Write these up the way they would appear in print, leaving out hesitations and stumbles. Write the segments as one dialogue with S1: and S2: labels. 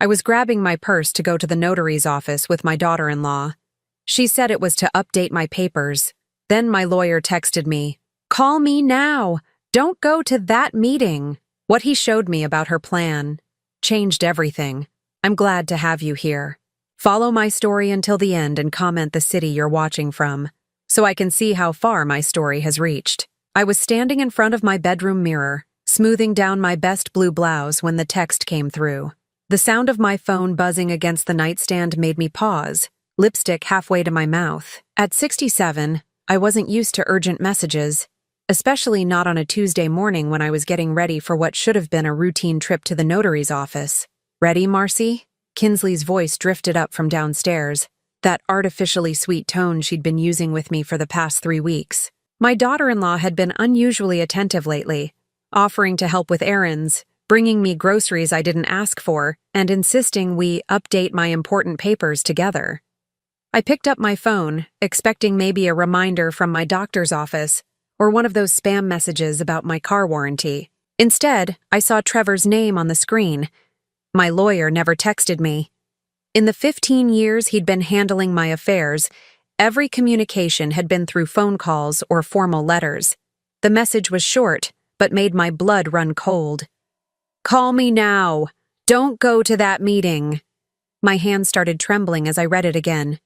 S1: I was grabbing my purse to go to the notary's office with my daughter-in-law. She said it was to update my papers. Then my lawyer texted me, "Call me now! Don't go to that meeting!" What he showed me about her plan changed everything. I'm glad to have you here. Follow my story until the end and comment the city you're watching from, so I can see how far my story has reached. I was standing in front of my bedroom mirror, smoothing down my best blue blouse when the text came through. The sound of my phone buzzing against the nightstand made me pause, lipstick halfway to my mouth. At 67, I wasn't used to urgent messages, especially not on a Tuesday morning when I was getting ready for what should have been a routine trip to the notary's office. "Ready, Marcy?" Kinsley's voice drifted up from downstairs, that artificially sweet tone she'd been using with me for the past 3 weeks. My daughter-in-law had been unusually attentive lately, offering to help with errands, bringing me groceries I didn't ask for, and insisting we update my important papers together. I picked up my phone, expecting maybe a reminder from my doctor's office or one of those spam messages about my car warranty. Instead, I saw Trevor's name on the screen. My lawyer never texted me. In the 15 years he'd been handling my affairs, every communication had been through phone calls or formal letters. The message was short, but made my blood run cold. "Call me now! Don't go to that meeting!" My hand started trembling as I read it again.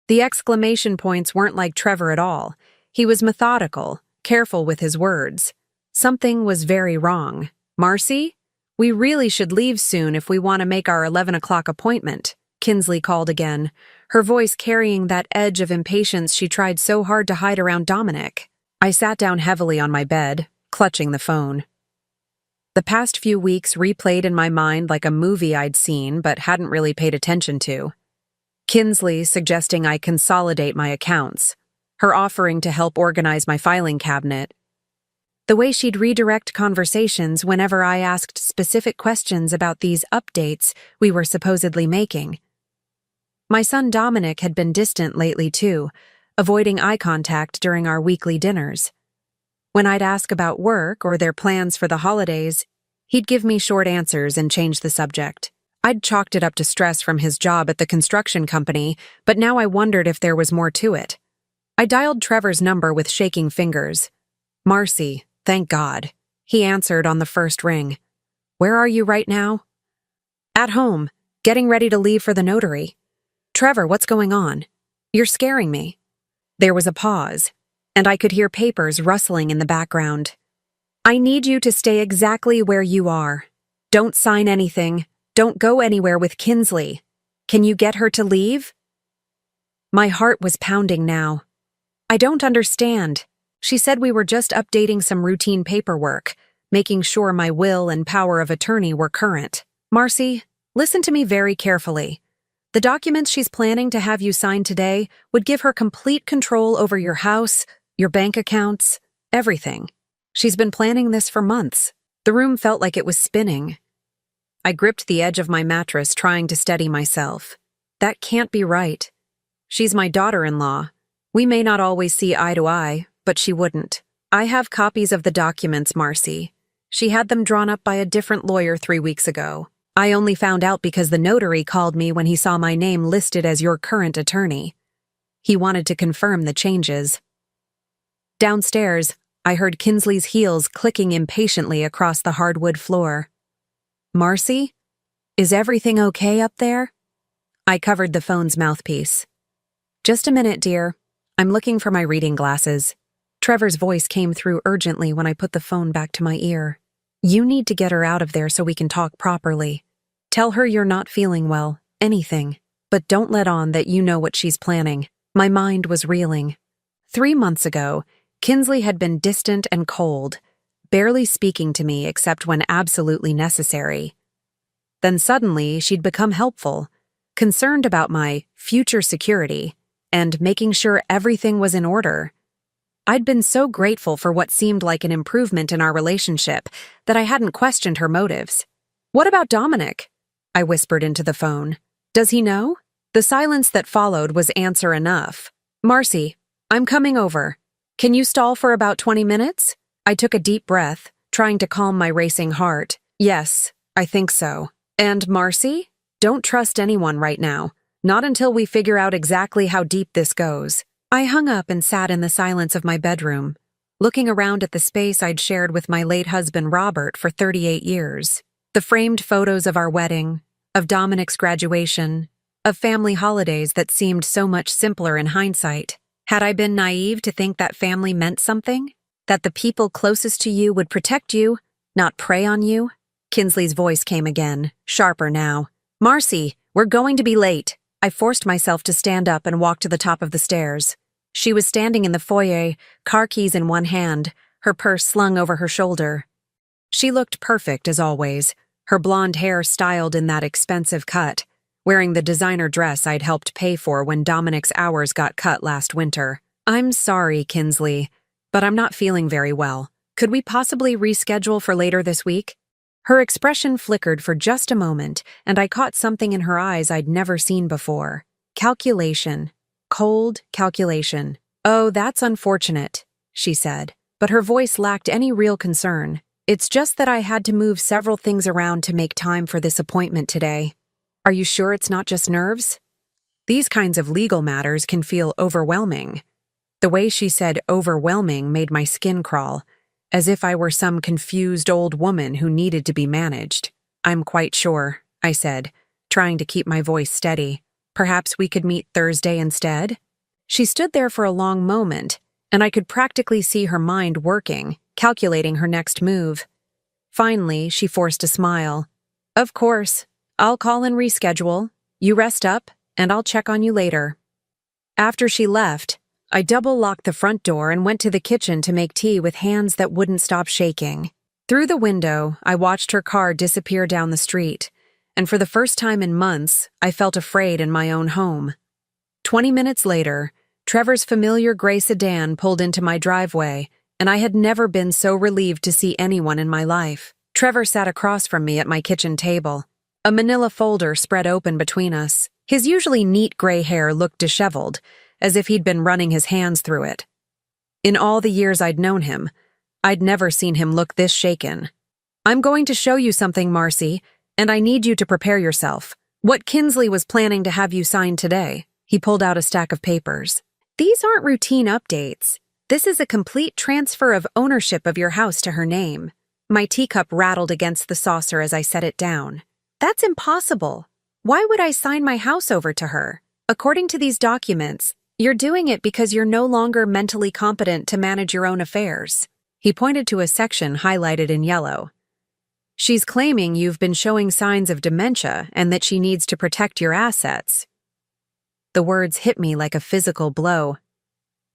S1: The exclamation points weren't like Trevor at all. He was methodical, careful with his words. Something was very wrong. "Marcy? We really should leave soon if we want to make our 11 o'clock appointment," Kinsley called again, her voice carrying that edge of impatience she tried so hard to hide around Dominic. I sat down heavily on my bed, clutching the phone. The past few weeks replayed in my mind like a movie I'd seen but hadn't really paid attention to. Kinsley suggesting I consolidate my accounts, her offering to help organize my filing cabinet, the way she'd redirect conversations whenever I asked specific questions about these updates we were supposedly making. My son Dominic had been distant lately too, avoiding eye contact during our weekly dinners. When I'd ask about work or their plans for the holidays, he'd give me short answers and change the subject. I'd chalked it up to stress from his job at the construction company, but now I wondered if there was more to it. I dialed Trevor's number with shaking fingers. "Marcy, thank God," he answered on the first ring. "Where are you right now?" "At home, getting ready to leave for the notary." "Trevor, what's going on? You're scaring me." There was a pause, and I could hear papers rustling in the background. "I need you to stay exactly where you are. Don't sign anything. Don't go anywhere with Kinsley. Can you get her to leave?" My heart was pounding now. "I don't understand. She said we were just updating some routine paperwork, making sure my will and power of attorney were current." "Marcy, listen to me very carefully. The documents she's planning to have you sign today would give her complete control over your house, your bank accounts, everything. She's been planning this for months." The room felt like it was spinning. I gripped the edge of my mattress, trying to steady myself. That can't be right. She's my daughter-in-law. We may not always see eye to eye, but she wouldn't. "I have copies of the documents, Marcy. She had them drawn up by a different lawyer 3 weeks ago. I only found out because the notary called me when he saw my name listed as your current attorney. He wanted to confirm the changes." Downstairs, I heard Kinsley's heels clicking impatiently across the hardwood floor. "Marcy? Is everything okay up there?" I covered the phone's mouthpiece. "Just a minute, dear. I'm looking for my reading glasses." Trevor's voice came through urgently when I put the phone back to my ear. "You need to get her out of there so we can talk properly. Tell her you're not feeling well, anything, but don't let on that you know what she's planning." My mind was reeling. 3 months ago, Kinsley had been distant and cold, barely speaking to me except when absolutely necessary. Then suddenly, she'd become helpful, concerned about my future security, and making sure everything was in order. I'd been so grateful for what seemed like an improvement in our relationship that I hadn't questioned her motives. "What about Dominic?" I whispered into the phone. "Does he know?" The silence that followed was answer enough. "Marcy, I'm coming over. Can you stall for about 20 minutes? I took a deep breath, trying to calm my racing heart. "Yes, I think so." And Marcy? Don't trust anyone right now. Not until we figure out exactly how deep this goes. I hung up and sat in the silence of my bedroom, looking around at the space I'd shared with my late husband Robert for 38 years. The framed photos of our wedding, of Dominic's graduation, of family holidays that seemed so much simpler in hindsight. Had I been naive to think that family meant something? That the people closest to you would protect you, not prey on you? Kinsley's voice came again, sharper now. Marcy, we're going to be late. I forced myself to stand up and walk to the top of the stairs. She was standing in the foyer, car keys in one hand, her purse slung over her shoulder. She looked perfect as always, her blonde hair styled in that expensive cut, wearing the designer dress I'd helped pay for when Dominic's hours got cut last winter. I'm sorry, Kinsley, but I'm not feeling very well. Could we possibly reschedule for later this week? Her expression flickered for just a moment, and I caught something in her eyes I'd never seen before. Calculation. Cold calculation. Oh, that's unfortunate, she said, but her voice lacked any real concern. It's just that I had to move several things around to make time for this appointment today. Are you sure it's not just nerves? These kinds of legal matters can feel overwhelming. The way she said overwhelming made my skin crawl, as if I were some confused old woman who needed to be managed. I'm quite sure, I said, trying to keep my voice steady. Perhaps we could meet Thursday instead? She stood there for a long moment, and I could practically see her mind working, calculating her next move. Finally, she forced a smile. Of course. I'll call and reschedule. You rest up, and I'll check on you later. After she left, I double-locked the front door and went to the kitchen to make tea with hands that wouldn't stop shaking. Through the window, I watched her car disappear down the street, and for the first time in months, I felt afraid in my own home. 20 minutes later, Trevor's familiar gray sedan pulled into my driveway, and I had never been so relieved to see anyone in my life. Trevor sat across from me at my kitchen table. A manila folder spread open between us. His usually neat gray hair looked disheveled, as if he'd been running his hands through it. In all the years I'd known him, I'd never seen him look this shaken. I'm going to show you something, Marcy, and I need you to prepare yourself. What Kinsley was planning to have you sign today. He pulled out a stack of papers. These aren't routine updates. This is a complete transfer of ownership of your house to her name. My teacup rattled against the saucer as I set it down. That's impossible. Why would I sign my house over to her? According to these documents, you're doing it because you're no longer mentally competent to manage your own affairs. He pointed to a section highlighted in yellow. She's claiming you've been showing signs of dementia and that she needs to protect your assets. The words hit me like a physical blow.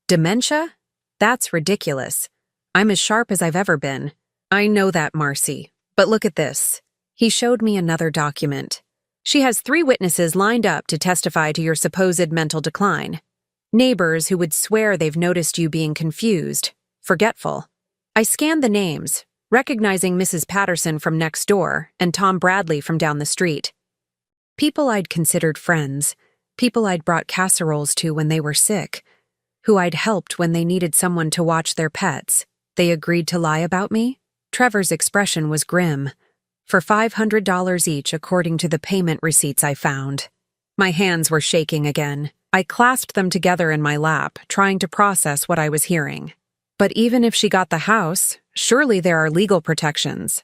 S1: Dementia? That's ridiculous. I'm as sharp as I've ever been. I know that, Marcy. But look at this. He showed me another document. She has 3 witnesses lined up to testify to your supposed mental decline. Neighbors who would swear they've noticed you being confused, forgetful. I scanned the names, recognizing Mrs. Patterson from next door and Tom Bradley from down the street. People I'd considered friends, people I'd brought casseroles to when they were sick, who I'd helped when they needed someone to watch their pets. They agreed to lie about me? Trevor's expression was grim. For $500 each according to the payment receipts I found. My hands were shaking again. I clasped them together in my lap, trying to process what I was hearing. But even if she got the house, surely there are legal protections.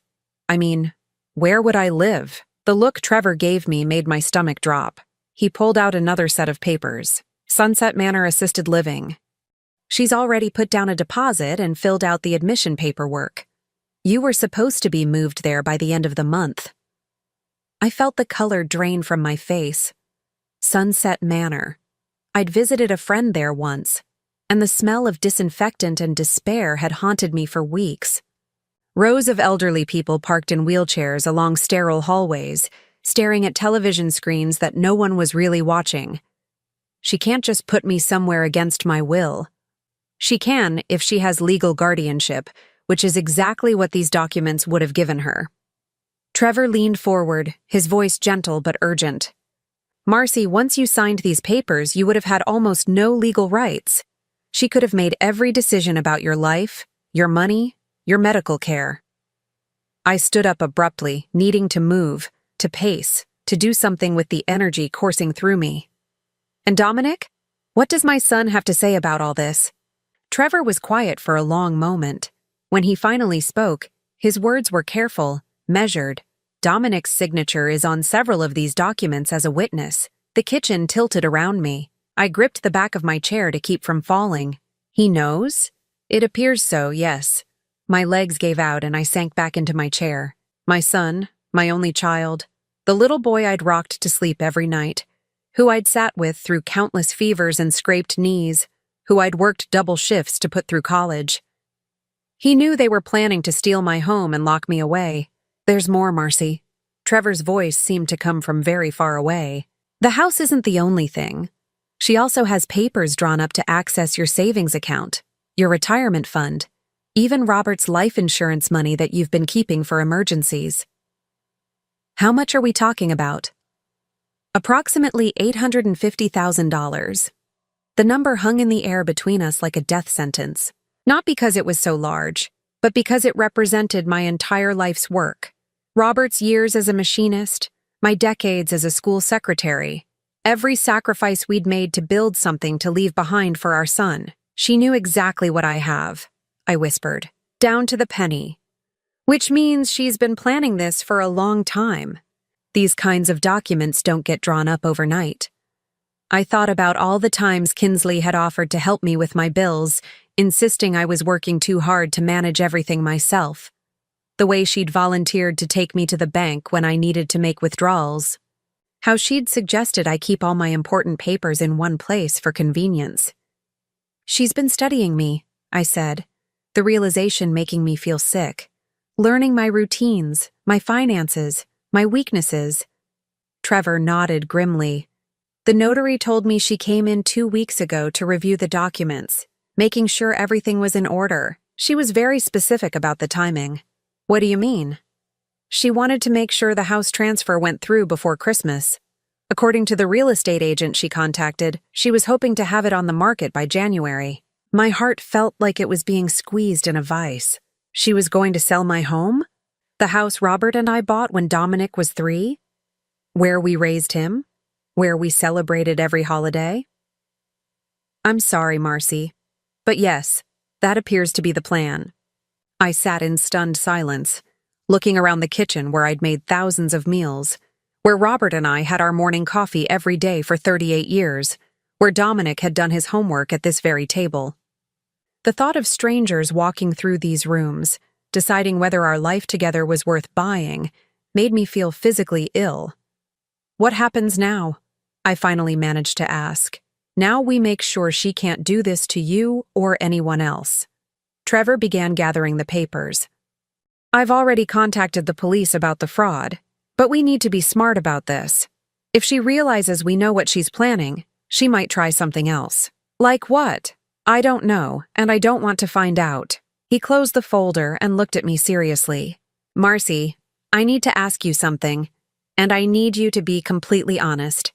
S1: I mean, where would I live? The look Trevor gave me made my stomach drop. He pulled out another set of papers. Sunset Manor Assisted Living. She's already put down a deposit and filled out the admission paperwork. You were supposed to be moved there by the end of the month. I felt the color drain from my face. Sunset Manor. I'd visited a friend there once, and the smell of disinfectant and despair had haunted me for weeks. Rows of elderly people parked in wheelchairs along sterile hallways, staring at television screens that no one was really watching. She can't just put me somewhere against my will. She can if she has legal guardianship, which is exactly what these documents would have given her. Trevor leaned forward, his voice gentle but urgent. Marcy, once you signed these papers, you would have had almost no legal rights. She could have made every decision about your life, your money, your medical care. I stood up abruptly, needing to move, to pace, to do something with the energy coursing through me. And Dominic? What does my son have to say about all this? Trevor was quiet for a long moment. When he finally spoke, his words were careful, measured. Dominic's signature is on several of these documents as a witness. The kitchen tilted around me. I gripped the back of my chair to keep from falling. He knows? It appears so, yes. My legs gave out and I sank back into my chair. My son, my only child, the little boy I'd rocked to sleep every night, who I'd sat with through countless fevers and scraped knees, who I'd worked double shifts to put through college. He knew they were planning to steal my home and lock me away. There's more, Marcy. Trevor's voice seemed to come from very far away. The house isn't the only thing. She also has papers drawn up to access your savings account, your retirement fund, even Robert's life insurance money that you've been keeping for emergencies. How much are we talking about? Approximately $850,000. The number hung in the air between us like a death sentence, not because it was so large, but because it represented my entire life's work. Robert's years as a machinist, my decades as a school secretary, every sacrifice we'd made to build something to leave behind for our son. She knew exactly what I have, I whispered, down to the penny. Which means she's been planning this for a long time. These kinds of documents don't get drawn up overnight. I thought about all the times Kinsley had offered to help me with my bills, insisting I was working too hard to manage everything myself. The way she'd volunteered to take me to the bank when I needed to make withdrawals. How she'd suggested I keep all my important papers in one place for convenience. She's been studying me, I said, the realization making me feel sick. Learning my routines, my finances, my weaknesses. Trevor nodded grimly. The notary told me she came in 2 weeks ago to review the documents, making sure everything was in order. She was very specific about the timing. What do you mean? She wanted to make sure the house transfer went through before Christmas. According to the real estate agent she contacted, she was hoping to have it on the market by January. My heart felt like it was being squeezed in a vice. She was going to sell my home? The house Robert and I bought when Dominic was 3? Where we raised him? Where we celebrated every holiday? I'm sorry, Marcy. But yes, that appears to be the plan. I sat in stunned silence, looking around the kitchen where I'd made thousands of meals, where Robert and I had our morning coffee every day for 38 years, where Dominic had done his homework at this very table. The thought of strangers walking through these rooms, deciding whether our life together was worth buying, made me feel physically ill. What happens now? I finally managed to ask. Now we make sure she can't do this to you or anyone else. Trevor began gathering the papers. I've already contacted the police about the fraud, but we need to be smart about this. If she realizes we know what she's planning, she might try something else. Like what? I don't know, and I don't want to find out. He closed the folder and looked at me seriously. Marcy, I need to ask you something, and I need you to be completely honest.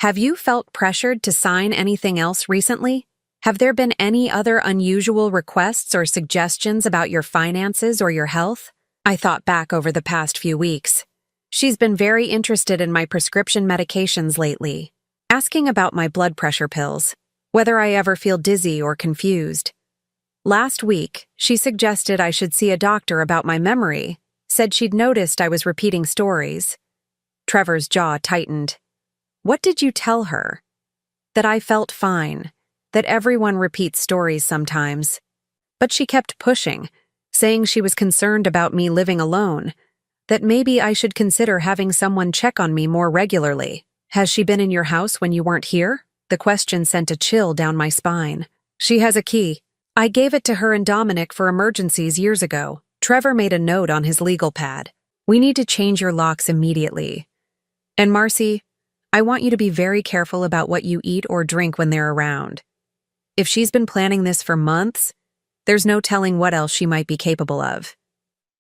S1: Have you felt pressured to sign anything else recently? Have there been any other unusual requests or suggestions about your finances or your health? I thought back over the past few weeks. She's been very interested in my prescription medications lately, asking about my blood pressure pills, whether I ever feel dizzy or confused. Last week, she suggested I should see a doctor about my memory, said she'd noticed I was repeating stories. Trevor's jaw tightened. What did you tell her? That I felt fine, that everyone repeats stories sometimes. But she kept pushing, saying she was concerned about me living alone, that maybe I should consider having someone check on me more regularly. Has she been in your house when you weren't here? The question sent a chill down my spine. She has a key. I gave it to her and Dominic for emergencies years ago. Trevor made a note on his legal pad. We need to change your locks immediately. And Marcy, I want you to be very careful about what you eat or drink when they're around. If she's been planning this for months, there's no telling what else she might be capable of.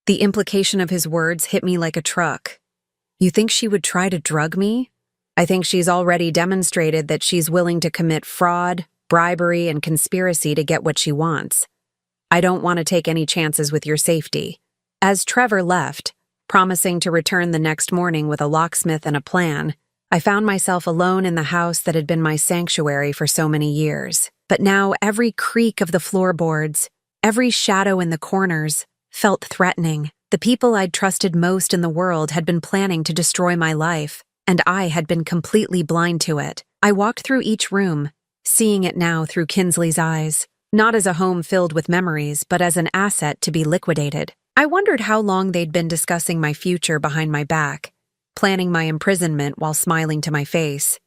S1: The implication of his words hit me like a truck. You think she would try to drug me? I think she's already demonstrated that she's willing to commit fraud, bribery, and conspiracy to get what she wants. I don't want to take any chances with your safety. As Trevor left, promising to return the next morning with a locksmith and a plan. I found myself alone in the house that had been my sanctuary for so many years. But now every creak of the floorboards, every shadow in the corners, felt threatening. The people I'd trusted most in the world had been planning to destroy my life, and I had been completely blind to it. I walked through each room, seeing it now through Kinsley's eyes, not as a home filled with memories, but as an asset to be liquidated. I wondered how long they'd been discussing my future behind my back, planning my imprisonment while smiling to my face.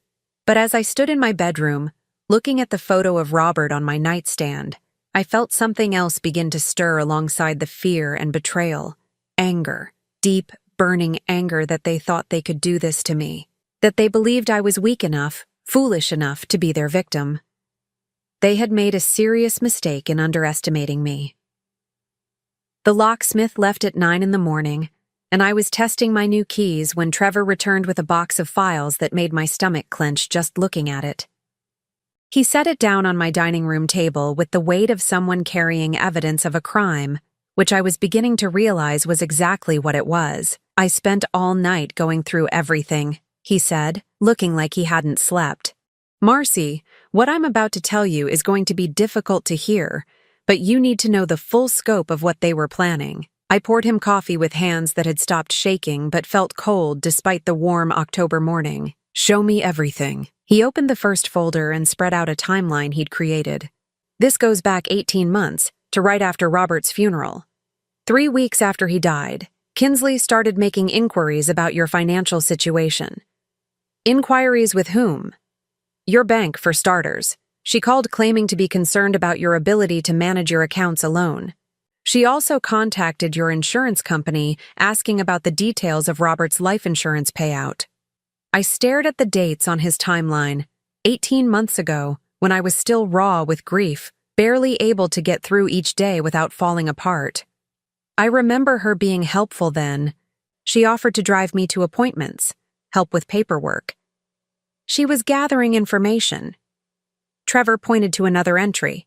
S1: But as I stood in my bedroom, looking at the photo of Robert on my nightstand, I felt something else begin to stir alongside the fear and betrayal. Anger. Deep, burning anger that they thought they could do this to me. That they believed I was weak enough, foolish enough to be their victim. They had made a serious mistake in underestimating me. The locksmith left at 9 in the morning, and I was testing my new keys when Trevor returned with a box of files that made my stomach clench just looking at it. He set it down on my dining room table with the weight of someone carrying evidence of a crime, which I was beginning to realize was exactly what it was. "I spent all night going through everything," he said, looking like he hadn't slept. "Marcy, what I'm about to tell you is going to be difficult to hear, but you need to know the full scope of what they were planning." I poured him coffee with hands that had stopped shaking but felt cold despite the warm October morning. "Show me everything." He opened the first folder and spread out a timeline he'd created. "This goes back 18 months, to right after Robert's funeral. 3 weeks after he died, Kinsley started making inquiries about your financial situation." "Inquiries with whom?" "Your bank, for starters. She called claiming to be concerned about your ability to manage your accounts alone. She also contacted your insurance company asking about the details of Robert's life insurance payout." I stared at the dates on his timeline. 18 months ago, when I was still raw with grief, barely able to get through each day without falling apart. I remember her being helpful then. She offered to drive me to appointments, help with paperwork. She was gathering information. Trevor pointed to another entry.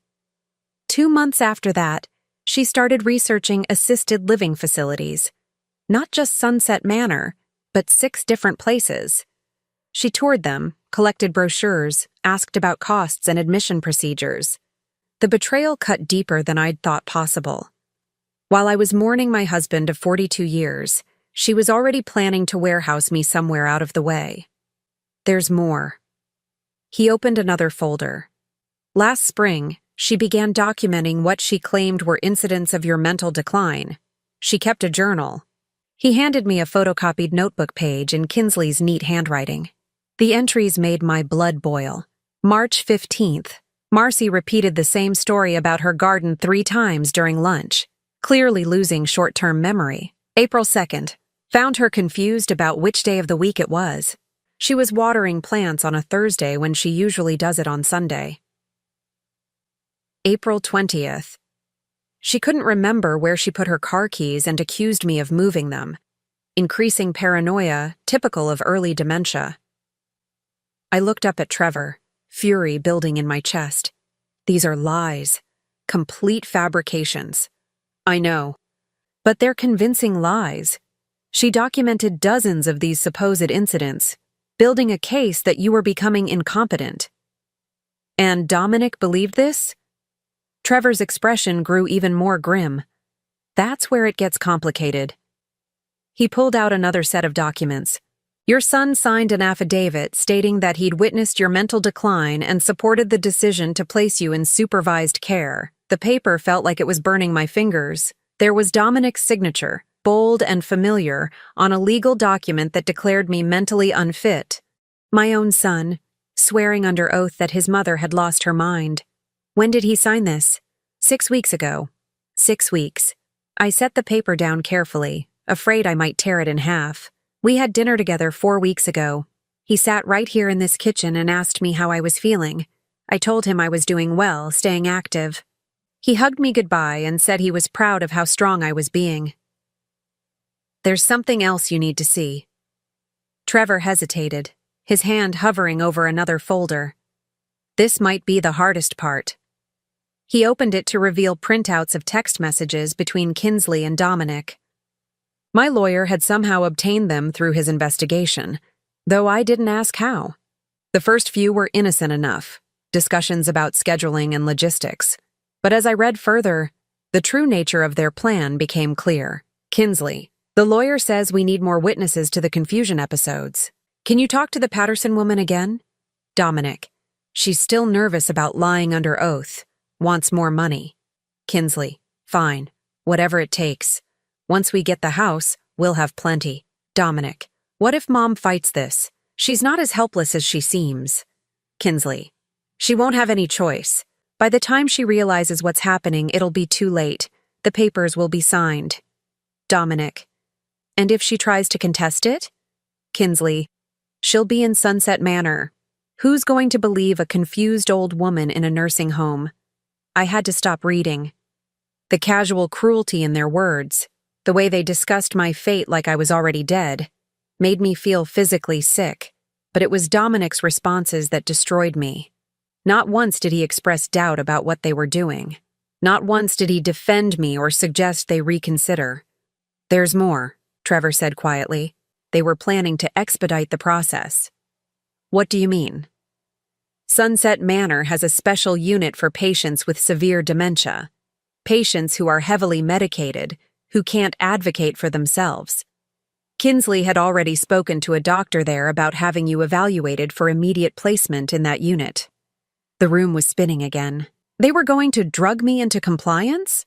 S1: 2 months after that, she started researching assisted living facilities. Not just Sunset Manor, but 6 different places. She toured them, collected brochures, asked about costs and admission procedures. The betrayal cut deeper than I'd thought possible. While I was mourning my husband of 42 years, she was already planning to warehouse me somewhere out of the way. "There's more." He opened another folder. "Last spring, she began documenting what she claimed were incidents of your mental decline. She kept a journal." He handed me a photocopied notebook page in Kinsley's neat handwriting. The entries made my blood boil. March 15th. Marcy repeated the same story about her garden 3 times during lunch, clearly losing short-term memory. April 2nd. Found her confused about which day of the week it was. She was watering plants on a Thursday when she usually does it on Sunday. April 20th. She couldn't remember where she put her car keys and accused me of moving them. Increasing paranoia, typical of early dementia. I looked up at Trevor, fury building in my chest. These are lies. Complete fabrications. I know. But they're convincing lies. She documented dozens of these supposed incidents, building a case that you were becoming incompetent. And Dominic believed this? Trevor's expression grew even more grim. That's where it gets complicated. He pulled out another set of documents. Your son signed an affidavit stating that he'd witnessed your mental decline and supported the decision to place you in supervised care. The paper felt like it was burning my fingers. There was Dominic's signature, bold and familiar, on a legal document that declared me mentally unfit. My own son, swearing under oath that his mother had lost her mind. When did he sign this? 6 weeks ago. 6 weeks. I set the paper down carefully, afraid I might tear it in half. We had dinner together 4 weeks ago. He sat right here in this kitchen and asked me how I was feeling. I told him I was doing well, staying active. He hugged me goodbye and said he was proud of how strong I was being. There's something else you need to see. Trevor hesitated, his hand hovering over another folder. This might be the hardest part. He opened it to reveal printouts of text messages between Kinsley and Dominic. My lawyer had somehow obtained them through his investigation, though I didn't ask how. The first few were innocent enough, discussions about scheduling and logistics. But as I read further, the true nature of their plan became clear. Kinsley, the lawyer says we need more witnesses to the confusion episodes. Can you talk to the Patterson woman again? Dominic, she's still nervous about lying under oath, wants more money. Kinsley, fine, whatever it takes. Once we get the house, we'll have plenty. Dominic, what if Mom fights this? She's not as helpless as she seems. Kinsley, she won't have any choice. By the time she realizes what's happening, it'll be too late. The papers will be signed. Dominic, and if she tries to contest it? Kinsley, she'll be in Sunset Manor. Who's going to believe a confused old woman in a nursing home? I had to stop reading. The casual cruelty in their words, the way they discussed my fate like I was already dead, made me feel physically sick, but it was Dominic's responses that destroyed me. Not once did he express doubt about what they were doing. Not once did he defend me or suggest they reconsider. There's more, Trevor said quietly. They were planning to expedite the process. What do you mean? Sunset Manor has a special unit for patients with severe dementia. Patients who are heavily medicated, who can't advocate for themselves. Kinsley had already spoken to a doctor there about having you evaluated for immediate placement in that unit. The room was spinning again. They were going to drug me into compliance?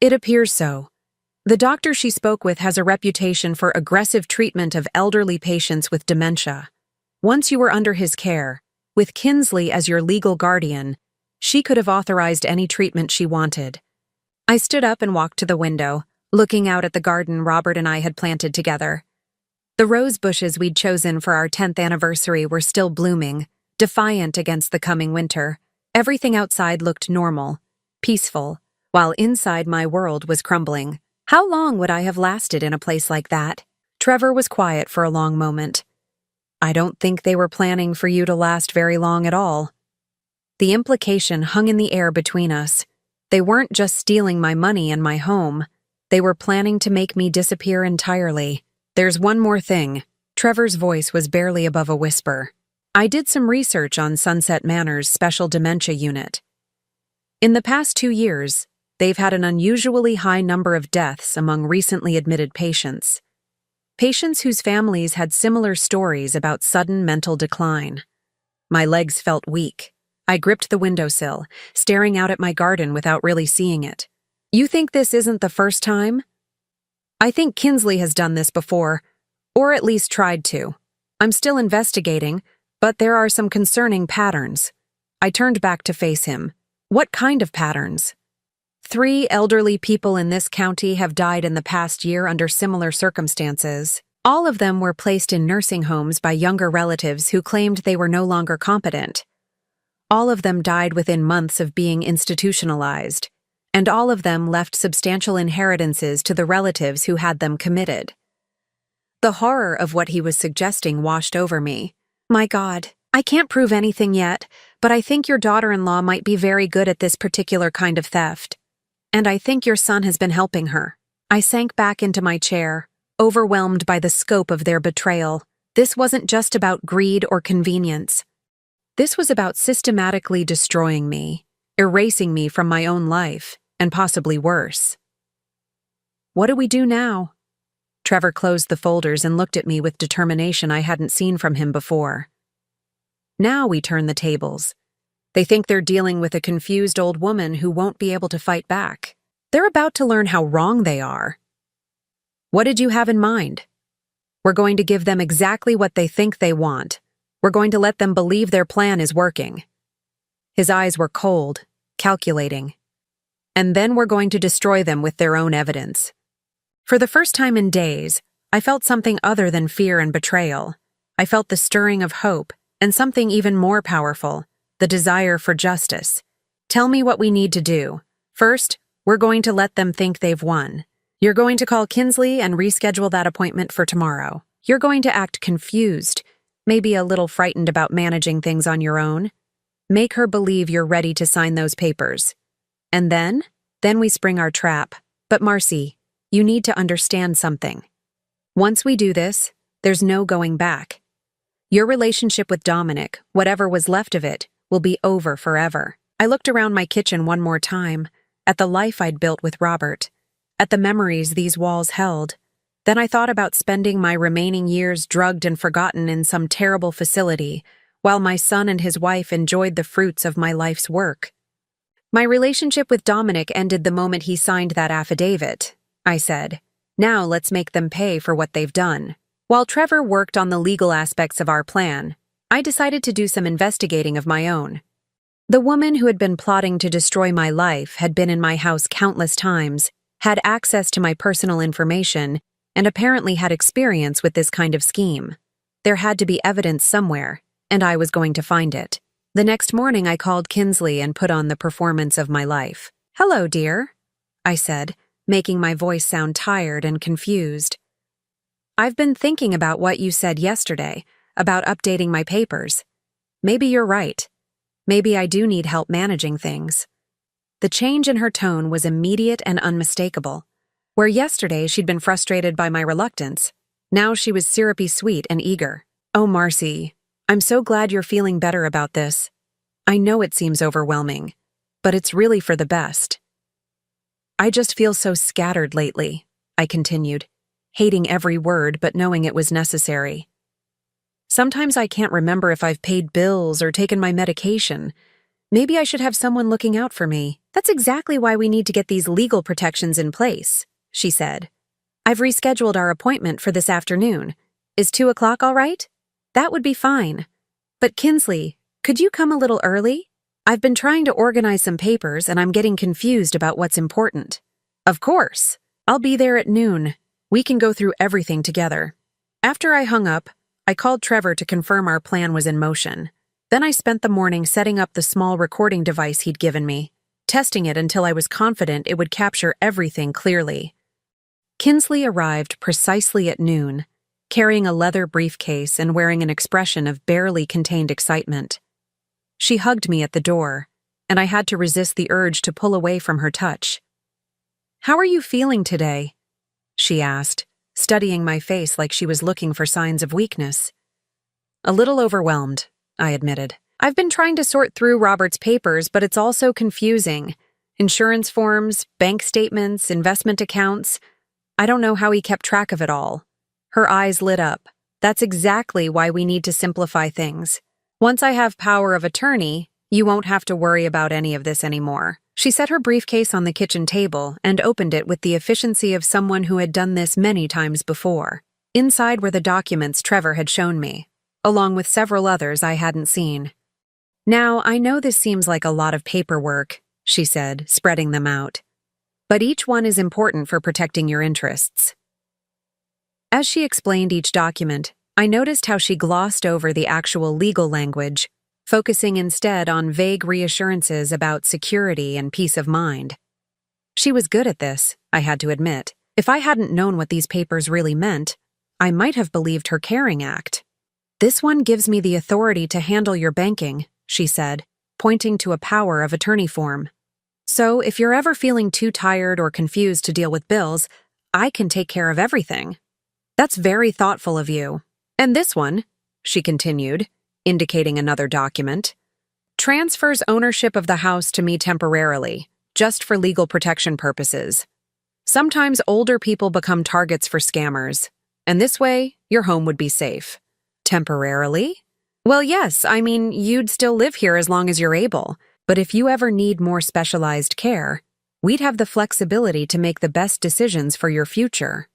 S1: It appears so. The doctor she spoke with has a reputation for aggressive treatment of elderly patients with dementia. Once you were under his care, with Kinsley as your legal guardian, she could have authorized any treatment she wanted. I stood up and walked to the window, looking out at the garden Robert and I had planted together. The rose bushes we'd chosen for our 10th anniversary were still blooming, defiant against the coming winter. Everything outside looked normal, peaceful, while inside my world was crumbling. How long would I have lasted in a place like that? Trevor was quiet for a long moment. I don't think they were planning for you to last very long at all. The implication hung in the air between us. They weren't just stealing my money and my home. They were planning to make me disappear entirely. There's one more thing. Trevor's voice was barely above a whisper. I did some research on Sunset Manor's special dementia unit. In the past 2 years, they've had an unusually high number of deaths among recently admitted patients. Patients whose families had similar stories about sudden mental decline. My legs felt weak. I gripped the windowsill, staring out at my garden without really seeing it. You think this isn't the first time? I think Kinsley has done this before, or at least tried to. I'm still investigating, but there are some concerning patterns. I turned back to face him. What kind of patterns? 3 elderly people in this county have died in the past year under similar circumstances. All of them were placed in nursing homes by younger relatives who claimed they were no longer competent. All of them died within months of being institutionalized, and all of them left substantial inheritances to the relatives who had them committed. The horror of what he was suggesting washed over me. My God, I can't prove anything yet, but I think your daughter-in-law might be very good at this particular kind of theft. And I think your son has been helping her. I sank back into my chair, overwhelmed by the scope of their betrayal. This wasn't just about greed or convenience. This was about systematically destroying me, erasing me from my own life, and possibly worse. What do we do now? Trevor closed the folders and looked at me with determination I hadn't seen from him before. Now we turn the tables. They think they're dealing with a confused old woman who won't be able to fight back. They're about to learn how wrong they are. What did you have in mind? We're going to give them exactly what they think they want. We're going to let them believe their plan is working. His eyes were cold, calculating. And then we're going to destroy them with their own evidence. For the first time in days, I felt something other than fear and betrayal. I felt the stirring of hope, and something even more powerful, the desire for justice. Tell me what we need to do. First, we're going to let them think they've won. You're going to call Kinsley and reschedule that appointment for tomorrow. You're going to act confused, maybe a little frightened about managing things on your own. Make her believe you're ready to sign those papers. And then we spring our trap. But Marcy, You need to understand something. Once we do this, there's no going back. Your relationship with Dominic, whatever was left of it, will be over forever. I looked around my kitchen one more time, at the life I'd built with Robert, at the memories these walls held. Then I thought about spending my remaining years drugged and forgotten in some terrible facility, while my son and his wife enjoyed the fruits of my life's work. My relationship with Dominic ended the moment he signed that affidavit, I said. Now let's make them pay for what they've done. While Trevor worked on the legal aspects of our plan, I decided to do some investigating of my own. The woman who had been plotting to destroy my life had been in my house countless times, had access to my personal information, and apparently had experience with this kind of scheme. There had to be evidence somewhere, and I was going to find it. The next morning I called Kinsley and put on the performance of my life. "Hello, dear," I said, making my voice sound tired and confused. "I've been thinking about what you said yesterday, about updating my papers. Maybe you're right. Maybe I do need help managing things." The change in her tone was immediate and unmistakable. Where yesterday she'd been frustrated by my reluctance, now she was syrupy sweet and eager. "Oh, Marcy, I'm so glad you're feeling better about this. I know it seems overwhelming, but it's really for the best. I just feel so scattered lately," I continued, hating every word but knowing it was necessary. "Sometimes I can't remember if I've paid bills or taken my medication. Maybe I should have someone looking out for me." "That's exactly why we need to get these legal protections in place," she said. "I've rescheduled our appointment for this afternoon. Is 2 o'clock all right?" "That would be fine. But Kinsley, could you come a little early? I've been trying to organize some papers and I'm getting confused about what's important." "Of course. I'll be there at noon. We can go through everything together." After I hung up, I called Trevor to confirm our plan was in motion. Then I spent the morning setting up the small recording device he'd given me, testing it until I was confident it would capture everything clearly. Kinsley arrived precisely at noon, carrying a leather briefcase and wearing an expression of barely contained excitement. She hugged me at the door, and I had to resist the urge to pull away from her touch. "How are you feeling today?" she asked, studying my face like she was looking for signs of weakness. "A little overwhelmed," I admitted. "I've been trying to sort through Robert's papers, but it's all so confusing. Insurance forms, bank statements, investment accounts. I don't know how he kept track of it all." Her eyes lit up. "That's exactly why we need to simplify things. Once I have power of attorney, you won't have to worry about any of this anymore." She set her briefcase on the kitchen table and opened it with the efficiency of someone who had done this many times before. Inside were the documents Trevor had shown me, along with several others I hadn't seen. "Now, I know this seems like a lot of paperwork," she said, spreading them out. "But each one is important for protecting your interests." As she explained each document, I noticed how she glossed over the actual legal language, focusing instead on vague reassurances about security and peace of mind. She was good at this, I had to admit. If I hadn't known what these papers really meant, I might have believed her caring act. "This one gives me the authority to handle your banking," she said, pointing to a power of attorney form. "So if you're ever feeling too tired or confused to deal with bills, I can take care of everything." "That's very thoughtful of you. And this one," she continued, indicating another document, "transfers ownership of the house to me temporarily, just for legal protection purposes. Sometimes older people become targets for scammers, and this way, your home would be safe." "Temporarily?" "Well, yes, I mean, you'd still live here as long as you're able, but if you ever need more specialized care, we'd have the flexibility to make the best decisions for your future."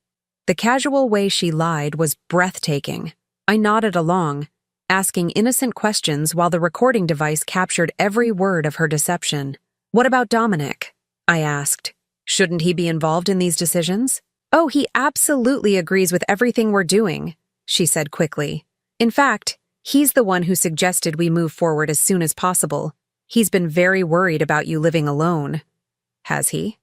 S1: The casual way she lied was breathtaking. I nodded along, asking innocent questions while the recording device captured every word of her deception. "What about Dominic?" I asked. "Shouldn't he be involved in these decisions?" "Oh, he absolutely agrees with everything we're doing," she said quickly. "In fact, he's the one who suggested we move forward as soon as possible. He's been very worried about you living alone." "Has he?"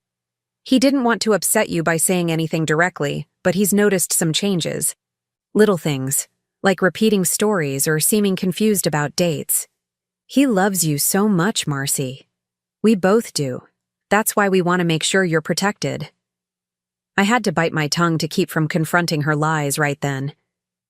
S1: "He didn't want to upset you by saying anything directly, but he's noticed some changes. Little things, like repeating stories or seeming confused about dates. He loves you so much, Marcy. We both do. That's why we want to make sure you're protected." I had to bite my tongue to keep from confronting her lies right then.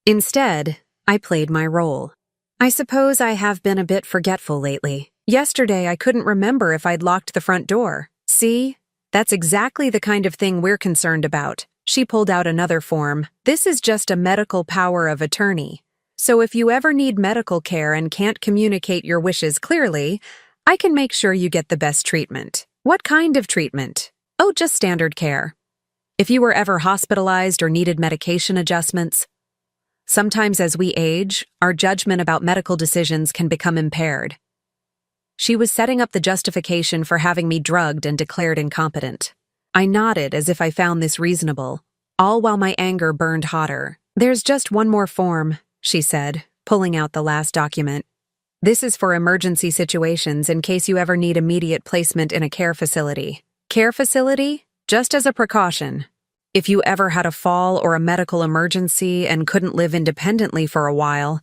S1: Instead, I played my role. I suppose I have been a bit forgetful lately. Yesterday, I couldn't remember if I'd locked the front door. See? That's exactly the kind of thing we're concerned about. She pulled out another form. This is just a medical power of attorney. So if you ever need medical care and can't communicate your wishes clearly, I can make sure you get the best treatment. What kind of treatment? Oh, just standard care. If you were ever hospitalized or needed medication adjustments. Sometimes as we age, our judgment about medical decisions can become impaired. She was setting up the justification for having me drugged and declared incompetent. I nodded as if I found this reasonable, all while my anger burned hotter. There's just one more form, she said, pulling out the last document. This is for emergency situations in case you ever need immediate placement in a care facility. Care facility? Just as a precaution. If you ever had a fall or a medical emergency and couldn't live independently for a while,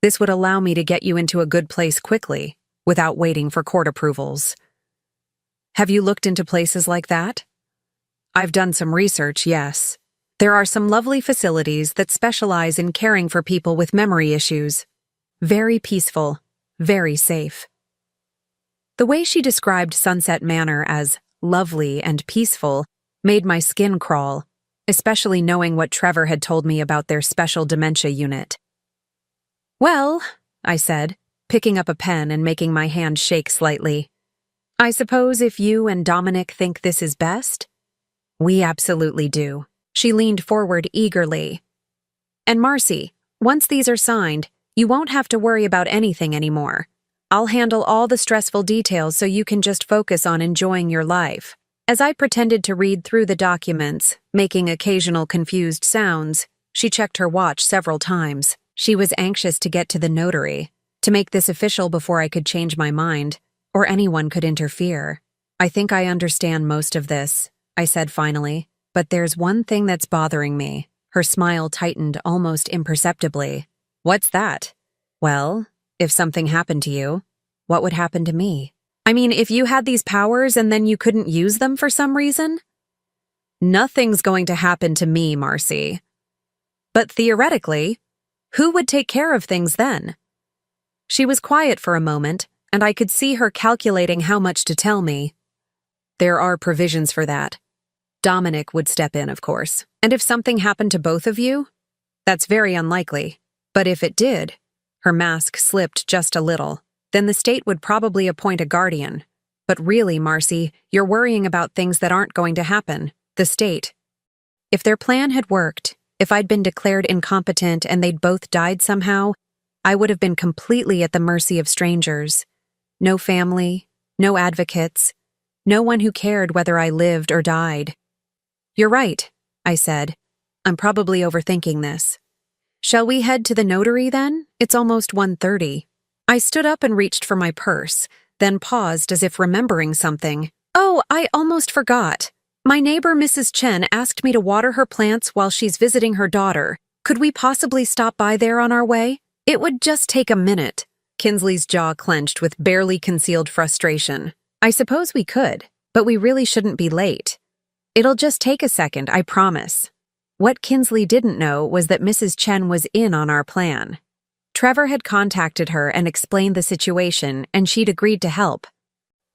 S1: this would allow me to get you into a good place quickly, without waiting for court approvals. Have you looked into places like that? I've done some research, yes. There are some lovely facilities that specialize in caring for people with memory issues. Very peaceful, very safe. The way she described Sunset Manor as lovely and peaceful made my skin crawl, especially knowing what Trevor had told me about their special dementia unit. Well, I said, picking up a pen and making my hand shake slightly. I suppose if you and Dominic think this is best? We absolutely do. She leaned forward eagerly. And Marcy, once these are signed, you won't have to worry about anything anymore. I'll handle all the stressful details so you can just focus on enjoying your life. As I pretended to read through the documents, making occasional confused sounds, she checked her watch several times. She was anxious to get to the notary, to make this official before I could change my mind, or anyone could interfere. I think I understand most of this, I said finally, but there's one thing that's bothering me. Her smile tightened almost imperceptibly. What's that? Well, if something happened to you, what would happen to me? I mean, if you had these powers and then you couldn't use them for some reason? Nothing's going to happen to me, Marcy. But theoretically, who would take care of things then? She was quiet for a moment, and I could see her calculating how much to tell me. There are provisions for that. Dominic would step in, of course. And if something happened to both of you? That's very unlikely. But if it did, her mask slipped just a little, then the state would probably appoint a guardian. But really, Marcy, you're worrying about things that aren't going to happen. The state. If their plan had worked, if I'd been declared incompetent and they'd both died somehow, I would have been completely at the mercy of strangers. No family, no advocates, no one who cared whether I lived or died. You're right, I said. I'm probably overthinking this. Shall we head to the notary then? It's almost 1:30. I stood up and reached for my purse, then paused as if remembering something. Oh, I almost forgot. My neighbor Mrs. Chen asked me to water her plants while she's visiting her daughter. Could we possibly stop by there on our way? It would just take a minute. Kinsley's jaw clenched with barely concealed frustration. I suppose we could, but we really shouldn't be late. It'll just take a second, I promise. What Kinsley didn't know was that Mrs. Chen was in on our plan. Trevor had contacted her and explained the situation, and she'd agreed to help.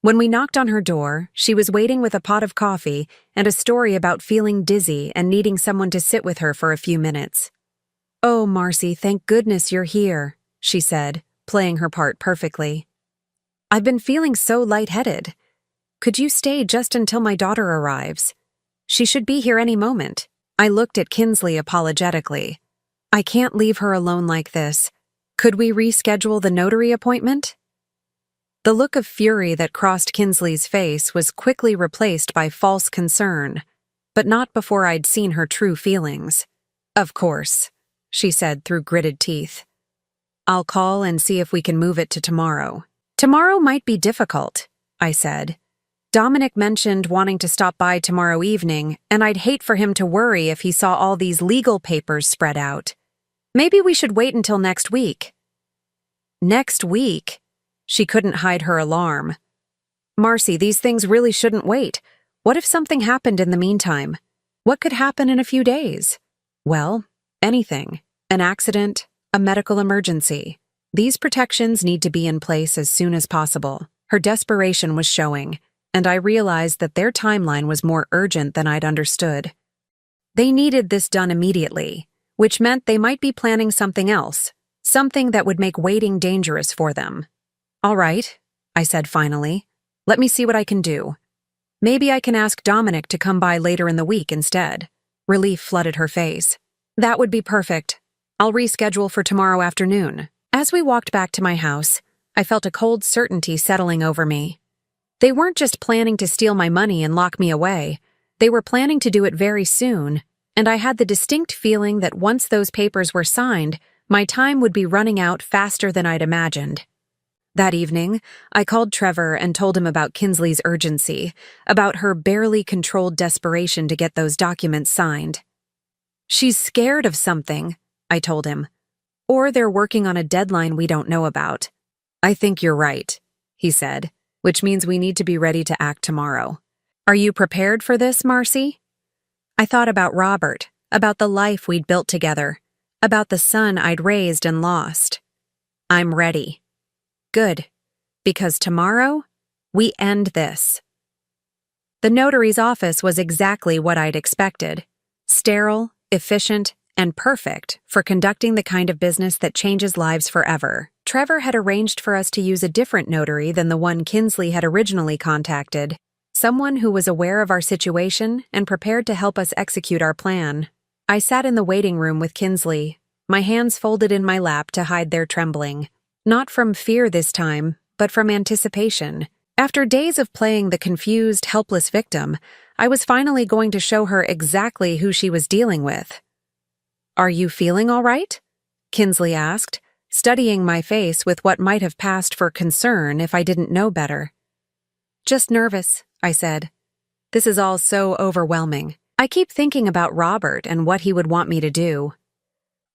S1: When we knocked on her door, she was waiting with a pot of coffee and a story about feeling dizzy and needing someone to sit with her for a few minutes. Oh, Marcy, thank goodness you're here, she said, playing her part perfectly. I've been feeling so lightheaded. Could you stay just until my daughter arrives? She should be here any moment. I looked at Kinsley apologetically. I can't leave her alone like this. Could we reschedule the notary appointment? The look of fury that crossed Kinsley's face was quickly replaced by false concern, but not before I'd seen her true feelings. Of course, she said through gritted teeth. I'll call and see if we can move it to tomorrow. Tomorrow might be difficult, I said. Dominic mentioned wanting to stop by tomorrow evening, and I'd hate for him to worry if he saw all these legal papers spread out. Maybe we should wait until next week. Next week? She couldn't hide her alarm. Marcy, these things really shouldn't wait. What if something happened in the meantime? What could happen in a few days? Well, anything. An accident, a medical emergency. These protections need to be in place as soon as possible. Her desperation was showing, and I realized that their timeline was more urgent than I'd understood. They needed this done immediately, which meant they might be planning something else, something that would make waiting dangerous for them. All right, I said finally. Let me see what I can do. Maybe I can ask Dominic to come by later in the week instead. Relief flooded her face. That would be perfect. I'll reschedule for tomorrow afternoon. As we walked back to my house, I felt a cold certainty settling over me. They weren't just planning to steal my money and lock me away. They were planning to do it very soon, and I had the distinct feeling that once those papers were signed, my time would be running out faster than I'd imagined. That evening, I called Trevor and told him about Kinsley's urgency, about her barely controlled desperation to get those documents signed. She's scared of something, I told him. Or they're working on a deadline we don't know about. I think you're right, he said, which means we need to be ready to act tomorrow. Are you prepared for this, Marcy? I thought about Robert, about the life we'd built together, about the son I'd raised and lost. I'm ready. Good, because tomorrow, we end this. The notary's office was exactly what I'd expected. Sterile, efficient, and perfect for conducting the kind of business that changes lives forever. Trevor had arranged for us to use a different notary than the one Kinsley had originally contacted, someone who was aware of our situation and prepared to help us execute our plan. I sat in the waiting room with Kinsley, my hands folded in my lap to hide their trembling. Not from fear this time, but from anticipation. After days of playing the confused, helpless victim, I was finally going to show her exactly who she was dealing with. Are you feeling all right? Kinsley asked, studying my face with what might have passed for concern if I didn't know better. Just nervous, I said. This is all so overwhelming. I keep thinking about Robert and what he would want me to do.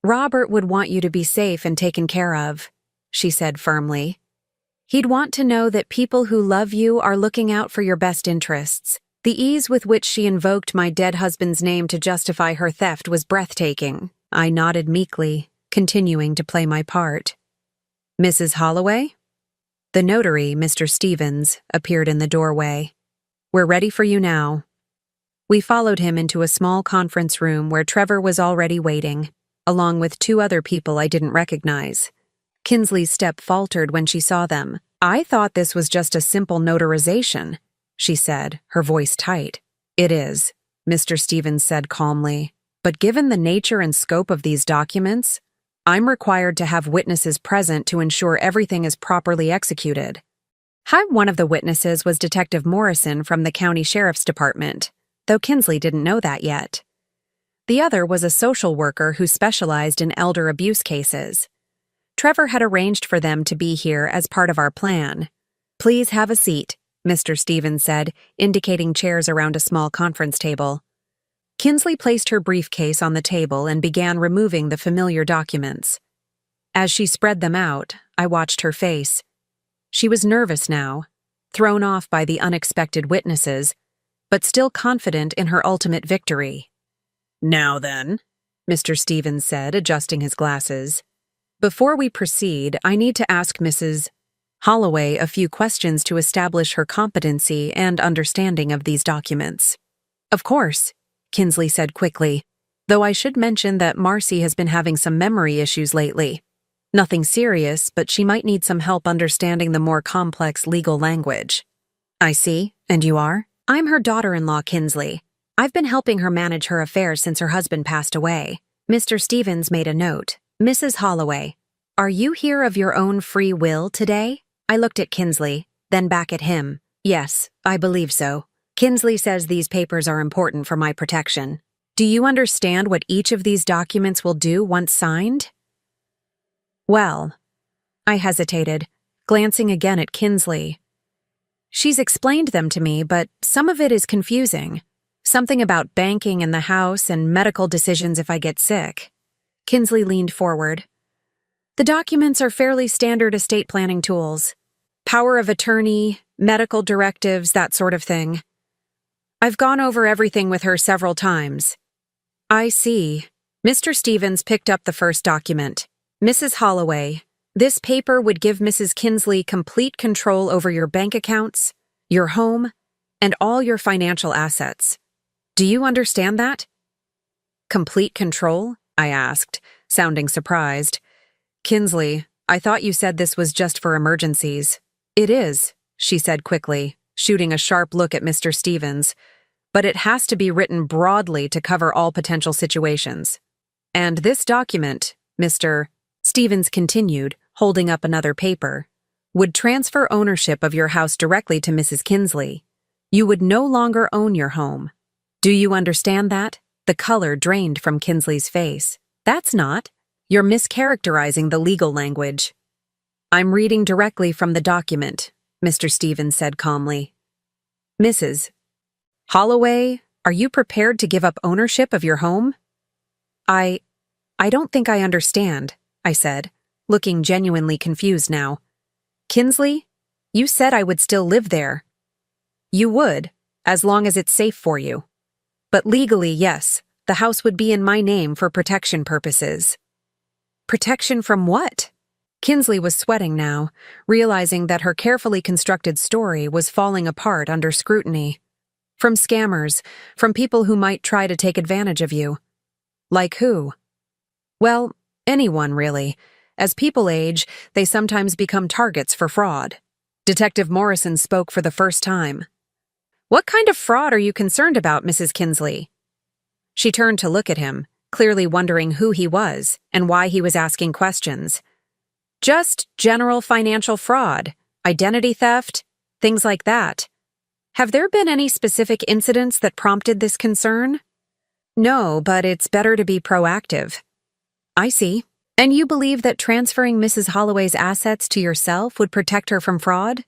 S1: Robert would want you to be safe and taken care of, she said firmly. He'd want to know that people who love you are looking out for your best interests. The ease with which she invoked my dead husband's name to justify her theft was breathtaking. I nodded meekly, continuing to play my part. Mrs. Holloway? The notary, Mr. Stevens, appeared in the doorway. We're ready for you now. We followed him into a small conference room where Trevor was already waiting, along with two other people I didn't recognize. Kinsley's step faltered when she saw them. I thought this was just a simple notarization, she said, her voice tight. It is, Mr. Stevens said calmly. But given the nature and scope of these documents, I'm required to have witnesses present to ensure everything is properly executed. One of the witnesses was Detective Morrison from the County Sheriff's Department, though Kinsley didn't know that yet. The other was a social worker who specialized in elder abuse cases. Trevor had arranged for them to be here as part of our plan. Please have a seat, Mr. Stevens said, indicating chairs around a small conference table. Kinsley placed her briefcase on the table and began removing the familiar documents. As she spread them out, I watched her face. She was nervous now, thrown off by the unexpected witnesses, but still confident in her ultimate victory. Now then, Mr. Stevens said, adjusting his glasses. Before we proceed, I need to ask Mrs. Holloway a few questions to establish her competency and understanding of these documents. Of course, Kinsley said quickly, though I should mention that Marcy has been having some memory issues lately. Nothing serious, but she might need some help understanding the more complex legal language. I see, and you are? I'm her daughter-in-law, Kinsley. I've been helping her manage her affairs since her husband passed away. Mr. Stevens made a note. Mrs. Holloway, are you here of your own free will today? I looked at Kinsley, then back at him. Yes, I believe so. Kinsley says these papers are important for my protection. Do you understand what each of these documents will do once signed? Well, I hesitated, glancing again at Kinsley. She's explained them to me, but some of it is confusing. Something about banking in the house and medical decisions if I get sick. Kinsley leaned forward. The documents are fairly standard estate planning tools. Power of attorney, medical directives, that sort of thing. I've gone over everything with her several times. I see. Mr. Stevens picked up the first document. Mrs. Holloway, this paper would give Mrs. Kinsley complete control over your bank accounts, your home, and all your financial assets. Do you understand that? Complete control? I asked, sounding surprised. Kinsley, I thought you said this was just for emergencies. It is, she said quickly, shooting a sharp look at Mr. Stevens. But it has to be written broadly to cover all potential situations. And this document, Mr. Stevens continued, holding up another paper, would transfer ownership of your house directly to Mrs. Kinsley. You would no longer own your home. Do you understand that? The color drained from Kinsley's face. That's not. You're mischaracterizing the legal language. I'm reading directly from the document, Mr. Stevens said calmly. Mrs. Holloway, are you prepared to give up ownership of your home? I don't think I understand, I said, looking genuinely confused now. Kinsley, you said I would still live there. You would, as long as it's safe for you. But legally, yes, the house would be in my name for protection purposes. Protection from what? Kinsley was sweating now, realizing that her carefully constructed story was falling apart under scrutiny. From scammers, from people who might try to take advantage of you. Like who? Well, anyone really. As people age, they sometimes become targets for fraud. Detective Morrison spoke for the first time. What kind of fraud are you concerned about, Mrs. Kinsley? She turned to look at him, clearly wondering who he was and why he was asking questions. Just general financial fraud, identity theft, things like that. Have there been any specific incidents that prompted this concern? No, but it's better to be proactive. I see. And you believe that transferring Mrs. Holloway's assets to yourself would protect her from fraud?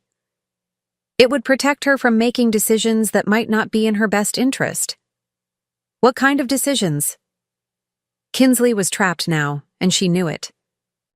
S1: It would protect her from making decisions that might not be in her best interest. What kind of decisions? Kinsley was trapped now, and she knew it.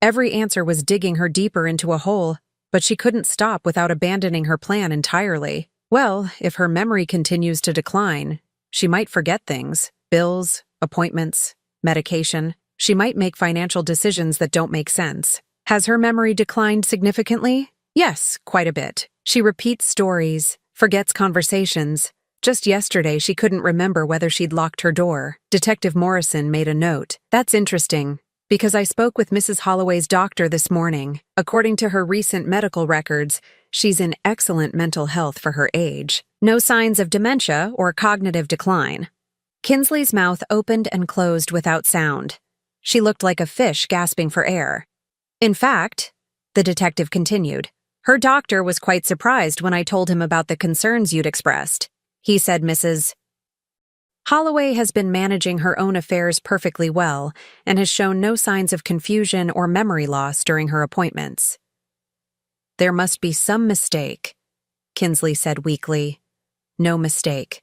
S1: Every answer was digging her deeper into a hole, but she couldn't stop without abandoning her plan entirely. Well, if her memory continues to decline, she might forget things. Bills, appointments, medication. She might make financial decisions that don't make sense. Has her memory declined significantly? Yes, quite a bit. She repeats stories, forgets conversations. Just yesterday, she couldn't remember whether she'd locked her door. Detective Morrison made a note. That's interesting, because I spoke with Mrs. Holloway's doctor this morning. According to her recent medical records, she's in excellent mental health for her age. No signs of dementia or cognitive decline. Kinsley's mouth opened and closed without sound. She looked like a fish gasping for air. In fact, the detective continued, her doctor was quite surprised when I told him about the concerns you'd expressed. He said Mrs. Holloway has been managing her own affairs perfectly well and has shown no signs of confusion or memory loss during her appointments. There must be some mistake, Kinsley said weakly. No mistake.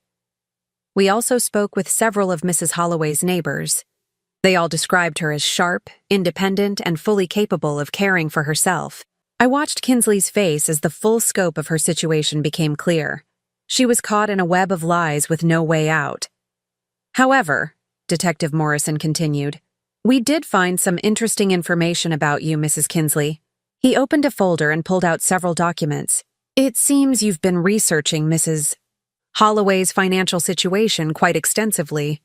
S1: We also spoke with several of Mrs. Holloway's neighbors. They all described her as sharp, independent, and fully capable of caring for herself. I watched Kinsley's face as the full scope of her situation became clear. She was caught in a web of lies with no way out. However, Detective Morrison continued, we did find some interesting information about you, Mrs. Kinsley. He opened a folder and pulled out several documents. It seems you've been researching Mrs. Holloway's financial situation quite extensively.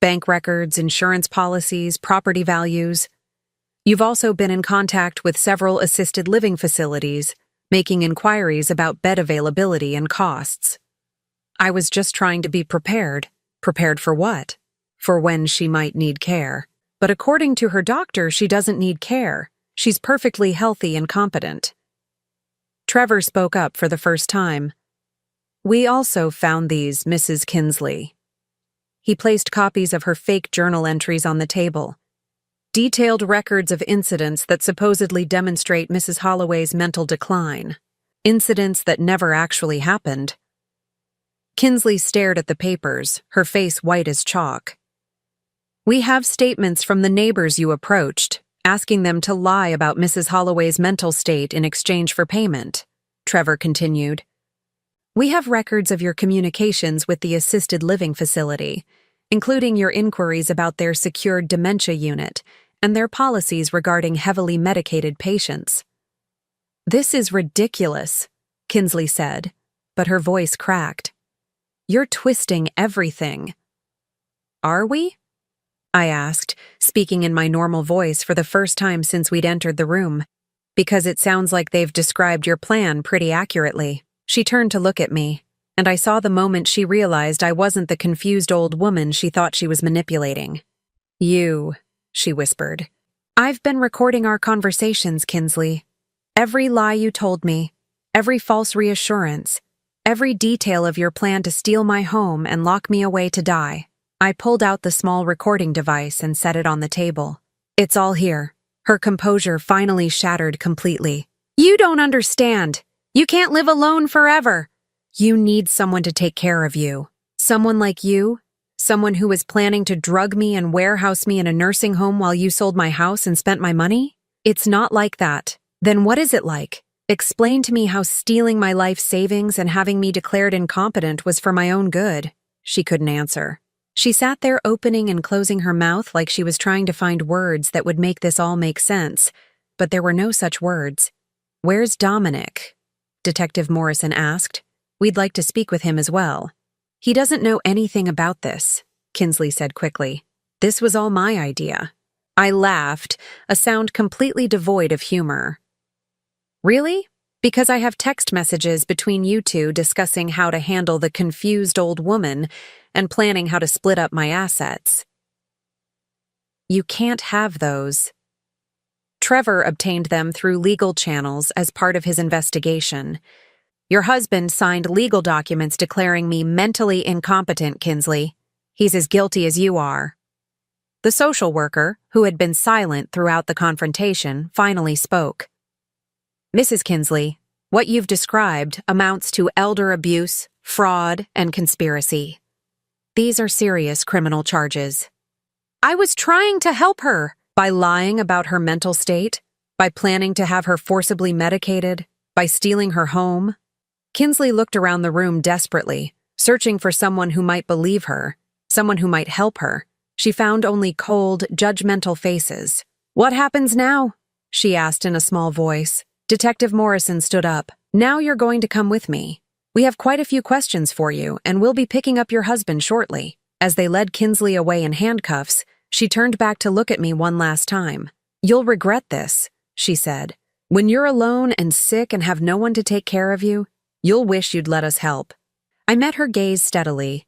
S1: Bank records, insurance policies, property values. You've also been in contact with several assisted living facilities, making inquiries about bed availability and costs. I was just trying to be prepared. Prepared for what? For when she might need care. But according to her doctor, she doesn't need care. She's perfectly healthy and competent. Trevor spoke up for the first time. We also found these, Mrs. Kinsley. He placed copies of her fake journal entries on the table. Detailed records of incidents that supposedly demonstrate Mrs. Holloway's mental decline. Incidents that never actually happened. Kinsley stared at the papers, her face white as chalk. We have statements from the neighbors you approached, asking them to lie about Mrs. Holloway's mental state in exchange for payment, Trevor continued. We have records of your communications with the assisted living facility, including your inquiries about their secured dementia unit and their policies regarding heavily medicated patients." "This is ridiculous," Kinsley said, but her voice cracked. "You're twisting everything." "Are we?" I asked, speaking in my normal voice for the first time since we'd entered the room. "Because it sounds like they've described your plan pretty accurately." She turned to look at me, and I saw the moment she realized I wasn't the confused old woman she thought she was manipulating. "You," she whispered. "I've been recording our conversations, Kinsley. Every lie you told me, every false reassurance, every detail of your plan to steal my home and lock me away to die." I pulled out the small recording device and set it on the table. "It's all here." Her composure finally shattered completely. "You don't understand. You can't live alone forever. You need someone to take care of you. Someone like you? Someone who was planning to drug me and warehouse me in a nursing home while you sold my house and spent my money? It's not like that. Then what is it like? Explain to me how stealing my life savings and having me declared incompetent was for my own good." She couldn't answer. She sat there opening and closing her mouth like she was trying to find words that would make this all make sense, but there were no such words. "Where's Dominic?" Detective Morrison asked. "We'd like to speak with him as well." "He doesn't know anything about this," Kinsley said quickly. "This was all my idea." I laughed, a sound completely devoid of humor. "Really? Because I have text messages between you two discussing how to handle the confused old woman and planning how to split up my assets." "You can't have those." "Trevor obtained them through legal channels as part of his investigation. Your husband signed legal documents declaring me mentally incompetent, Kinsley. He's as guilty as you are." The social worker, who had been silent throughout the confrontation, finally spoke. "Mrs. Kinsley, what you've described amounts to elder abuse, fraud, and conspiracy. These are serious criminal charges." "I was trying to help her." "By lying about her mental state? By planning to have her forcibly medicated? By stealing her home?" Kinsley looked around the room desperately, searching for someone who might believe her, someone who might help her. She found only cold, judgmental faces. "What happens now?" she asked in a small voice. Detective Morrison stood up. "Now you're going to come with me. We have quite a few questions for you, and we'll be picking up your husband shortly." As they led Kinsley away in handcuffs, she turned back to look at me one last time. "You'll regret this," she said. "When you're alone and sick and have no one to take care of you, you'll wish you'd let us help." I met her gaze steadily.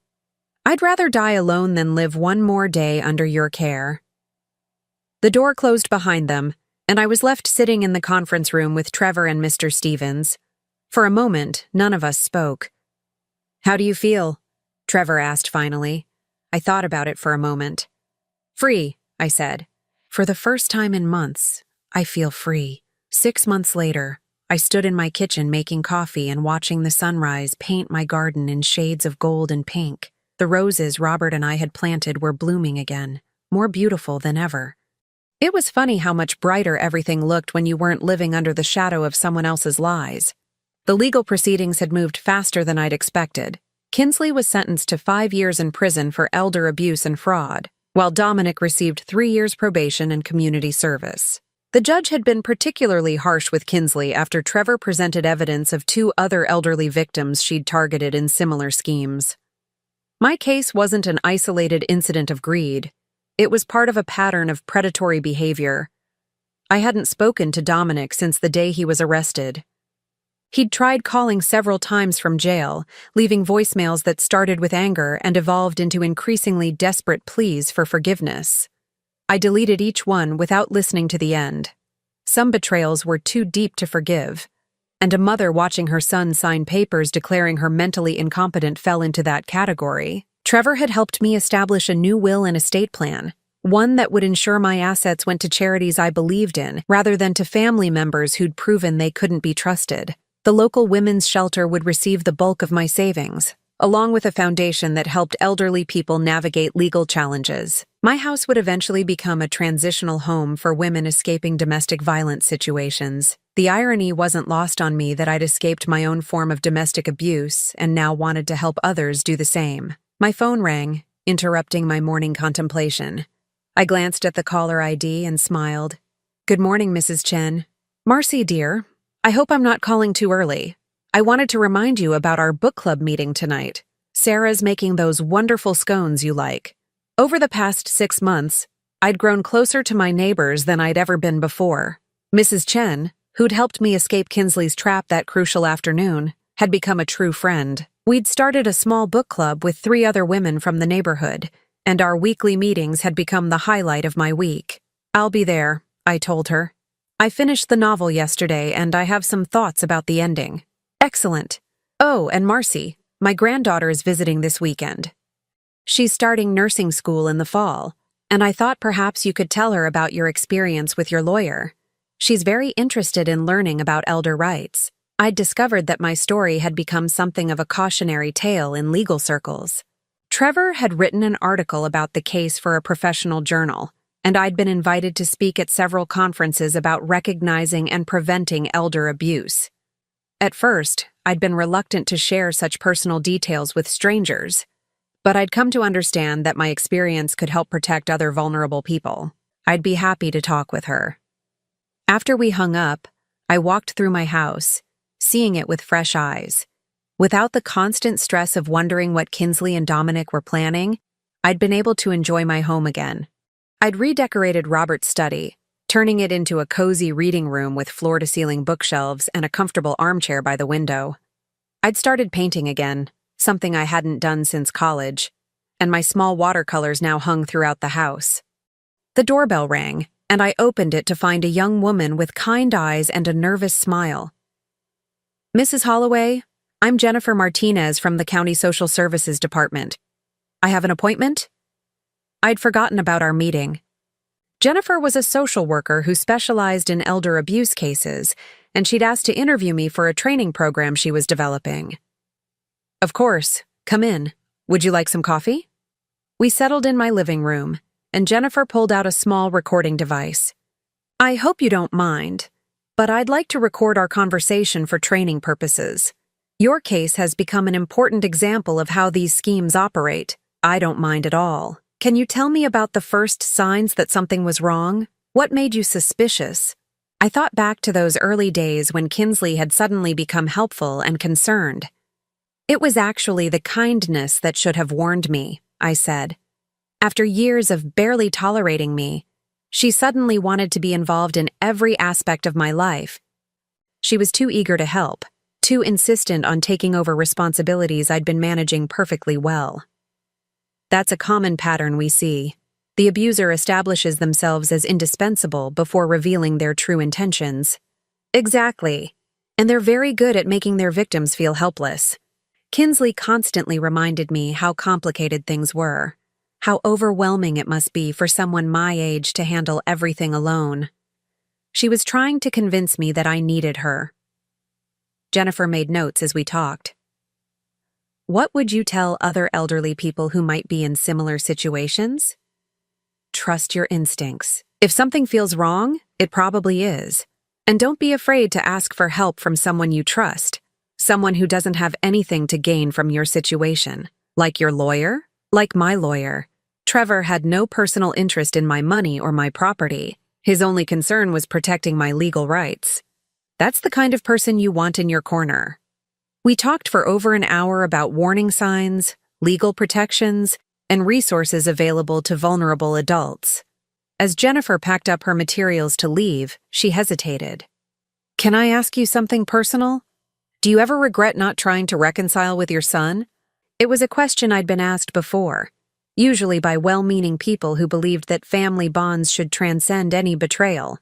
S1: "I'd rather die alone than live one more day under your care." The door closed behind them, and I was left sitting in the conference room with Trevor and Mr. Stevens. For a moment, none of us spoke. "How do you feel?" Trevor asked finally. I thought about it for a moment. "Free," I said. "For the first time in months, I feel free." 6 months later, I stood in my kitchen making coffee and watching the sunrise paint my garden in shades of gold and pink. The roses Robert and I had planted were blooming again, more beautiful than ever. It was funny how much brighter everything looked when you weren't living under the shadow of someone else's lies. The legal proceedings had moved faster than I'd expected. Kinsley was sentenced to 5 years in prison for elder abuse and fraud, while Dominic received 3 years probation and community service. The judge had been particularly harsh with Kinsley after Trevor presented evidence of 2 other elderly victims she'd targeted in similar schemes. My case wasn't an isolated incident of greed. It was part of a pattern of predatory behavior. I hadn't spoken to Dominic since the day he was arrested. He'd tried calling several times from jail, leaving voicemails that started with anger and evolved into increasingly desperate pleas for forgiveness. I deleted each one without listening to the end. Some betrayals were too deep to forgive, and a mother watching her son sign papers declaring her mentally incompetent fell into that category. Trevor had helped me establish a new will and estate plan, one that would ensure my assets went to charities I believed in, rather than to family members who'd proven they couldn't be trusted. The local women's shelter would receive the bulk of my savings, along with a foundation that helped elderly people navigate legal challenges. My house would eventually become a transitional home for women escaping domestic violence situations. The irony wasn't lost on me that I'd escaped my own form of domestic abuse and now wanted to help others do the same. My phone rang, interrupting my morning contemplation. I glanced at the caller ID and smiled. "Good morning, Mrs. Chen." "Marcy, dear, I hope I'm not calling too early. I wanted to remind you about our book club meeting tonight. Sarah's making those wonderful scones you like." Over the past 6 months, I'd grown closer to my neighbors than I'd ever been before. Mrs. Chen, who'd helped me escape Kinsley's trap that crucial afternoon, had become a true friend. We'd started a small book club with 3 other women from the neighborhood, and our weekly meetings had become the highlight of my week. "I'll be there," I told her. "I finished the novel yesterday, and I have some thoughts about the ending." "Excellent. Oh, and Marcy, my granddaughter is visiting this weekend. She's starting nursing school in the fall, and I thought perhaps you could tell her about your experience with your lawyer. She's very interested in learning about elder rights." I'd discovered that my story had become something of a cautionary tale in legal circles. Trevor had written an article about the case for a professional journal, and I'd been invited to speak at several conferences about recognizing and preventing elder abuse. At first, I'd been reluctant to share such personal details with strangers, but I'd come to understand that my experience could help protect other vulnerable people. I'd be happy to talk with her. After we hung up, I walked through my house, seeing it with fresh eyes. Without the constant stress of wondering what Kinsley and Dominic were planning, I'd been able to enjoy my home again. I'd redecorated Robert's study, turning it into a cozy reading room with floor-to-ceiling bookshelves and a comfortable armchair by the window. I'd started painting again, something I hadn't done since college, and my small watercolors now hung throughout the house. The doorbell rang, and I opened it to find a young woman with kind eyes and a nervous smile. "Mrs. Holloway, I'm Jennifer Martinez from the County Social Services Department. I have an appointment?" I'd forgotten about our meeting. Jennifer was a social worker who specialized in elder abuse cases, and she'd asked to interview me for a training program she was developing. "Of course, come in. Would you like some coffee?" We settled in my living room, and Jennifer pulled out a small recording device. "I hope you don't mind, but I'd like to record our conversation for training purposes. Your case has become an important example of how these schemes operate." "I don't mind at all. Can you tell me about the first signs that something was wrong? What made you suspicious?" I thought back to those early days when Kinsley had suddenly become helpful and concerned. "It was actually the kindness that should have warned me," I said. "After years of barely tolerating me, she suddenly wanted to be involved in every aspect of my life. She was too eager to help, too insistent on taking over responsibilities I'd been managing perfectly well." That's a common pattern we see. The abuser establishes themselves as indispensable before revealing their true intentions. Exactly. And they're very good at making their victims feel helpless. Kinsley constantly reminded me how complicated things were, how overwhelming it must be for someone my age to handle everything alone. She was trying to convince me that I needed her. Jennifer made notes as we talked. "What would you tell other elderly people who might be in similar situations?" "Trust your instincts. If something feels wrong, it probably is. And don't be afraid to ask for help from someone you trust, someone who doesn't have anything to gain from your situation. Like your lawyer? Like my lawyer. Trevor had no personal interest in my money or my property. His only concern was protecting my legal rights. That's the kind of person you want in your corner." We talked for over an hour about warning signs, legal protections, and resources available to vulnerable adults. As Jennifer packed up her materials to leave, she hesitated. "Can I ask you something personal? Do you ever regret not trying to reconcile with your son?" It was a question I'd been asked before, usually by well-meaning people who believed that family bonds should transcend any betrayal.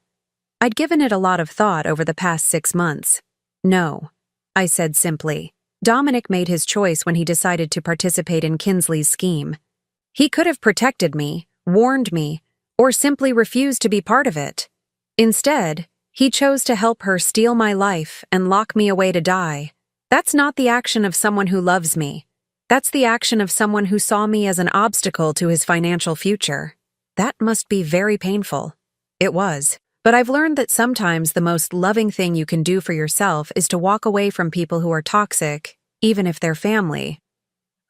S1: I'd given it a lot of thought over the past 6 months. "No," I said simply. "Dominic made his choice when he decided to participate in Kinsley's scheme. He could have protected me, warned me, or simply refused to be part of it. Instead, he chose to help her steal my life and lock me away to die. That's not the action of someone who loves me. That's the action of someone who saw me as an obstacle to his financial future. That must be very painful." It was. But I've learned that sometimes the most loving thing you can do for yourself is to walk away from people who are toxic, even if they're family.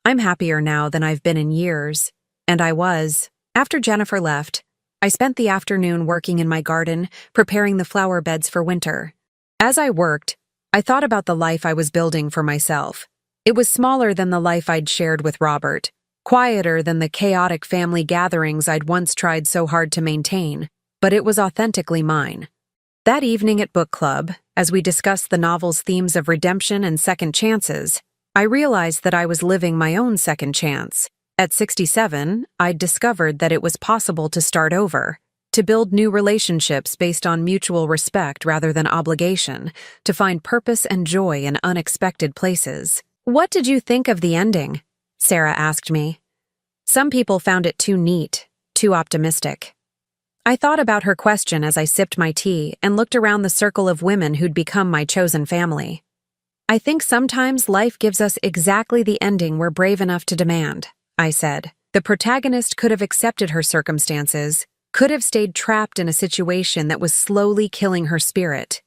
S1: I'm happier now than I've been in years, and I was. After Jennifer left, I spent the afternoon working in my garden, preparing the flower beds for winter. As I worked, I thought about the life I was building for myself. It was smaller than the life I'd shared with Robert, quieter than the chaotic family gatherings I'd once tried so hard to maintain, but it was authentically mine. That evening at book club, as we discussed the novel's themes of redemption and second chances, I realized that I was living my own second chance. At 67, I'd discovered that it was possible to start over, to build new relationships based on mutual respect rather than obligation, to find purpose and joy in unexpected places. "What did you think of the ending?" Sarah asked me. Some people found it too neat, too optimistic. I thought about her question as I sipped my tea and looked around the circle of women who'd become my chosen family. "I think sometimes life gives us exactly the ending we're brave enough to demand," I said. The protagonist could have accepted her circumstances, could have stayed trapped in a situation that was slowly killing her spirit.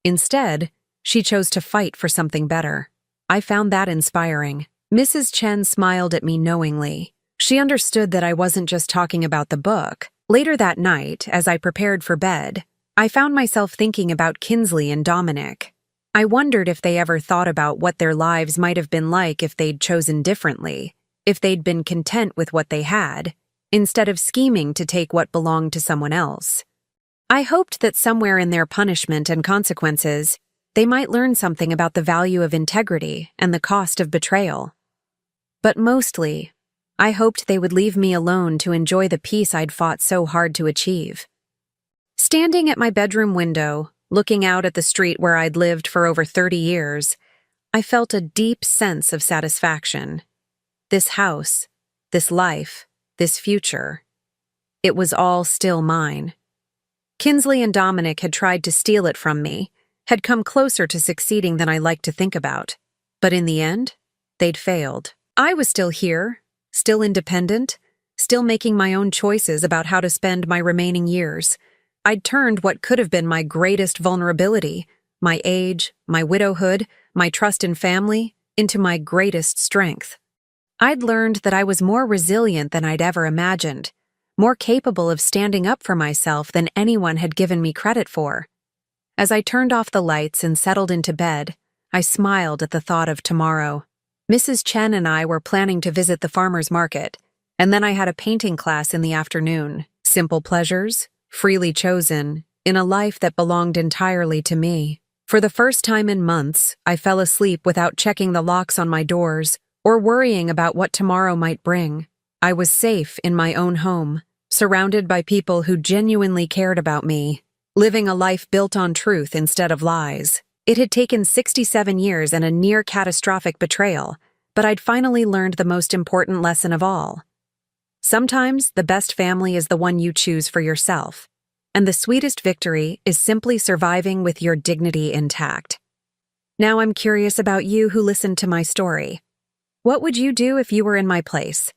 S1: Instead, she chose to fight for something better. I found that inspiring. Mrs. Chen smiled at me knowingly. She understood that I wasn't just talking about the book. Later that night, as I prepared for bed, I found myself thinking about Kinsley and Dominic. I wondered if they ever thought about what their lives might have been like if they'd chosen differently, if they'd been content with what they had, instead of scheming to take what belonged to someone else. I hoped that somewhere in their punishment and consequences, they might learn something about the value of integrity and the cost of betrayal. But mostly, I hoped they would leave me alone to enjoy the peace I'd fought so hard to achieve. Standing at my bedroom window, looking out at the street where I'd lived for over 30 years, I felt a deep sense of satisfaction. This house, this life, this future, it was all still mine. Kinsley and Dominic had tried to steal it from me, had come closer to succeeding than I liked to think about. But in the end, they'd failed. I was still here, still independent, still making my own choices about how to spend my remaining years. I'd turned what could have been my greatest vulnerability, my age, my widowhood, my trust in family, into my greatest strength. I'd learned that I was more resilient than I'd ever imagined, more capable of standing up for myself than anyone had given me credit for. As I turned off the lights and settled into bed, I smiled at the thought of tomorrow. Mrs. Chen and I were planning to visit the farmer's market, and then I had a painting class in the afternoon. Simple pleasures, freely chosen, in a life that belonged entirely to me. For the first time in months, I fell asleep without checking the locks on my doors or worrying about what tomorrow might bring. I was safe in my own home, surrounded by people who genuinely cared about me, living a life built on truth instead of lies. It had taken 67 years and a near-catastrophic betrayal, but I'd finally learned the most important lesson of all. Sometimes the best family is the one you choose for yourself, and the sweetest victory is simply surviving with your dignity intact. Now I'm curious about you who listened to my story. What would you do if you were in my place?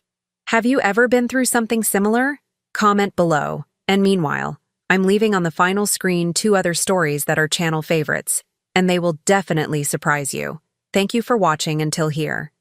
S1: Have you ever been through something similar? Comment below. And meanwhile, I'm leaving on the final screen 2 other stories that are channel favorites, and they will definitely surprise you. Thank you for watching until here.